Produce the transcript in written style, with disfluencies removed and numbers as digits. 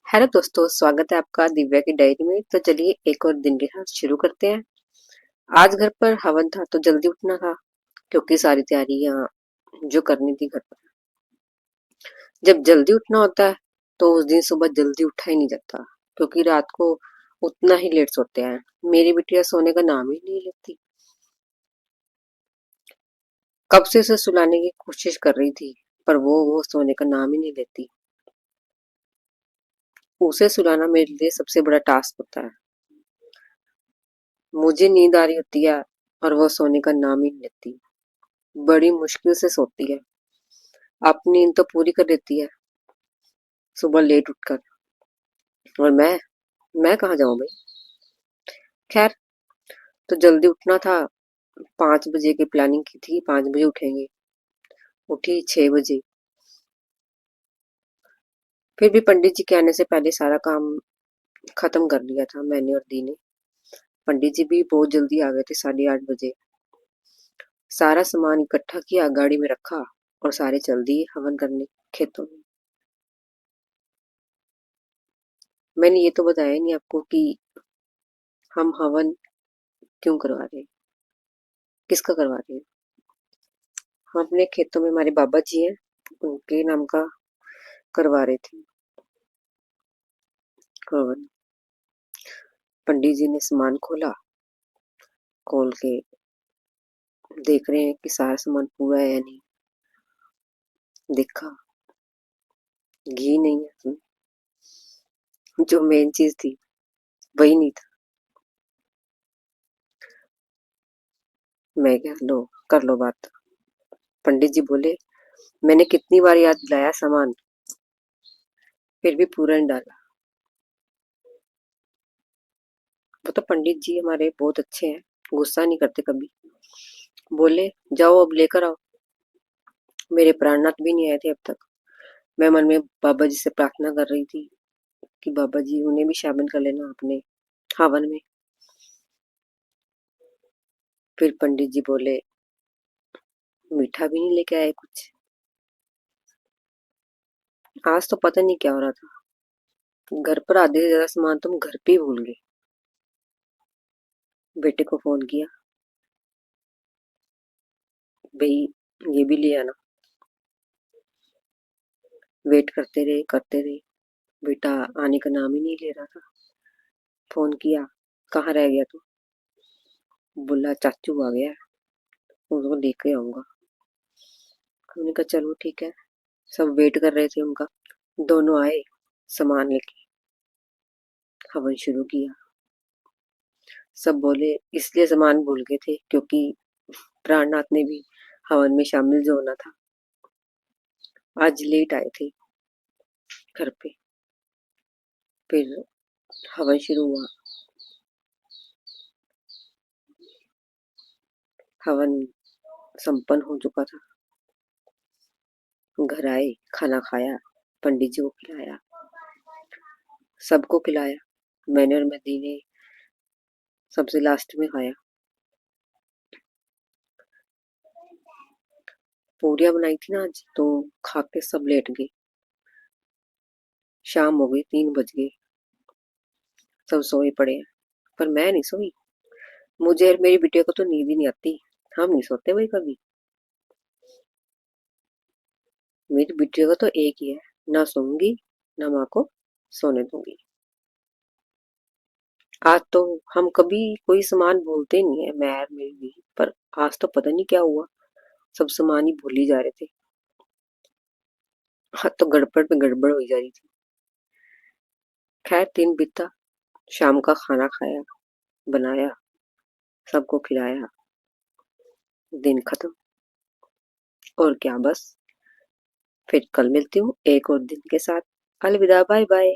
Hello दोस्तों, स्वागत है आपका दिव्या की डायरी में। तो चलिए एक और दिन के साथ शुरू करते हैं। आज घर पर हवन था तो जल्दी उठना था, क्योंकि सारी तैयारियां जो करनी थी घर पर। जब जल्दी उठना होता है तो उस दिन सुबह जल्दी उठा ही नहीं जाता, क्योंकि रात को उतना ही लेट सोते हैं। मेरी बिटिया सोने का नाम ही नहीं लेती। कब से उसे सुलाने की कोशिश कर रही थी, पर वो सोने का नाम ही नहीं लेती। उसे सुलाना मेरे लिए सबसे बड़ा टास्क होता है। मुझे नींद आ रही होती है और वो सोने का नाम ही नहीं लेती। बड़ी मुश्किल से सोती है। अपनी नींद तो पूरी कर लेती है सुबह लेट उठकर। और मैं कहाँ जाऊं भाई। खैर, तो जल्दी उठना था। 5 बजे की प्लानिंग की थी, 5 बजे उठेंगे। उठी 6 बजे। फिर भी पंडित जी के आने से पहले सारा काम खत्म कर लिया था मैंने और दी ने। पंडित जी भी बहुत जल्दी आ गए थे, 8:30 बजे। सारा सामान इकट्ठा किया, गाड़ी में रखा और सारे चल दिए हवन करने खेतों में। मैंने ये तो बताया ही नहीं आपको कि हम हवन क्यों करवा रहे हैं, किसका करवा रहे हैं। हम अपने खेतों में, हमारे बाबा जी हैं, उनके नाम का करवा रहे थे हवन। पंडित जी ने सामान खोला। खोल के देख रहे हैं कि सारा सामान पूरा है या नहीं। देखा, घी नहीं है उसमें। जो मेन चीज थी वही नहीं था। मैं क्या, लो कर लो बात। पंडित जी बोले, मैंने कितनी बार याद दिलाया सामान, फिर भी पूरा नहीं डाला। वो तो पंडित जी हमारे बहुत अच्छे हैं, गुस्सा नहीं करते कभी। बोले, जाओ अब लेकर आओ। मेरे प्राणनाथ भी नहीं आए थे अब तक। मैं मन में बाबा जी से प्रार्थना कर रही थी कि बाबा जी उन्हें भी शामिल कर लेना अपने हवन में। फिर पंडित जी बोले, मीठा भी नहीं लेके आए कुछ। आज तो पता नहीं क्या हो रहा था। घर पर आधे से ज्यादा सामान तुम घर पे ही भूल गए। बेटे को फोन किया, भाई ये भी ले आना। वेट करते रहे। बेटा आने का नाम ही नहीं ले रहा था। फोन किया, कहाँ रह गया तू। बोला चाचू आ गया है, उसको लेके आऊंगा। हमने कहा चलो ठीक है। सब वेट कर रहे थे उनका। दोनों आए सामान लेके, हवन शुरू किया। सब बोले इसलिए सामान भूल गए थे क्योंकि प्राणनाथ ने भी हवन में शामिल जो होना था। आज लेट आए थे घर पे। फिर हवन शुरू हुआ। हवन संपन्न हो चुका था। घर आए, खाना खाया, पंडित जी को खिलाया, सबको खिलाया। मैंने और मेरी ने सबसे लास्ट में खाया। पूरियां बनाई थी ना आज, तो खा के सब लेट गए। शाम हो गई, 3 बज गए। सब सोए पड़े हैं, पर मैं नहीं सोई। मुझे और मेरी बिटिया को तो नींद ही नहीं आती। हम नहीं सोते भाई कभी। मेरी बिटिया का तो एक ही है, ना सोऊंगी ना माँ को सोने दूंगी। आज तो हम कभी कोई सामान भूलते नहीं है, मैं और मेरी भी। पर आज तो पता नहीं क्या हुआ, सब सामान ही भूल ही जा रहे थे। आज तो गड़बड़ पे गड़बड़ हो जा रही थी। खैर, दिन बीता। शाम का खाना खाया, बनाया, सबको खिलाया। दिन खत्म। और क्या, बस। फिर कल मिलती हूँ एक और दिन के साथ। अलविदा, बाय बाय।